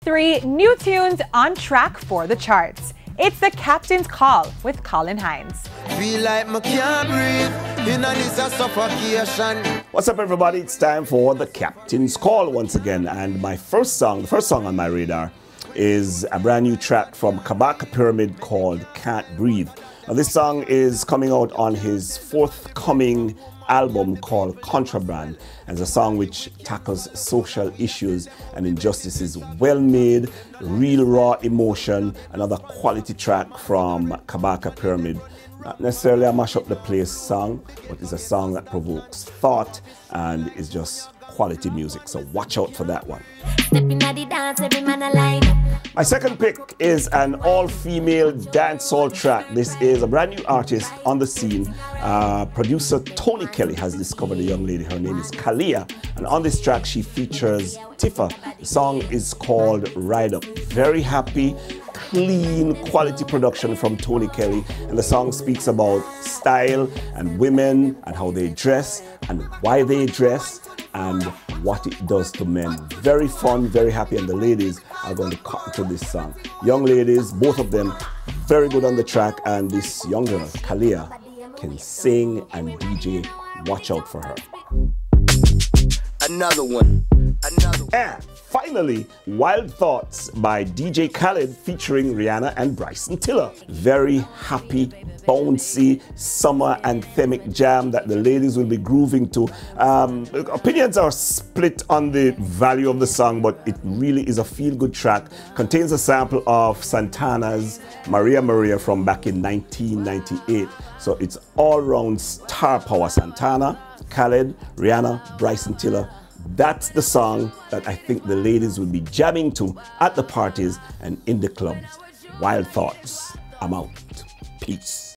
3 new tunes on track for the charts. It's the Captain's Call with Colin Hines. Feel like I can't breathe in this suffocation. What's up, everybody? It's time for the Captain's Call once again, and the first song on my radar is a brand new track from Kabaka Pyramid called Can't Breathe. Now, this song is coming out on his forthcoming album called Contraband, and it's a song which tackles social issues and injustices. Well made, real raw emotion, another quality track from Kabaka Pyramid. Not necessarily a mash up the place song, but it's a song that provokes thought and is just quality music, so watch out for that one. My second pick is an all-female dancehall track. This is a brand new artist on the scene. Producer Tony Kelly has discovered a young lady. Her name is Kalia, and on this track she features Tifa. The song is called Ride Up. Very happy, clean, quality production from Tony Kelly, and the song speaks about style and women and how they dress and why they dress and what it does to men. Very fun, very happy, and the ladies are going to cotton to this song. Young ladies, both of them, very good on the track, and this young girl, Kalia, can sing and DJ. Watch out for her. Another one. And finally, Wild Thoughts by DJ Khaled featuring Rihanna and Bryson Tiller. Very happy, bouncy, summer anthemic jam that the ladies will be grooving to. Opinions are split on the value of the song, but it really is a feel-good track. Contains a sample of Santana's Maria Maria from back in 1998. So it's all-round star power. Santana, Khaled, Rihanna, Bryson Tiller. That's the song that I think the ladies will be jamming to at the parties and in the clubs. Wild Thoughts. I'm out. Peace.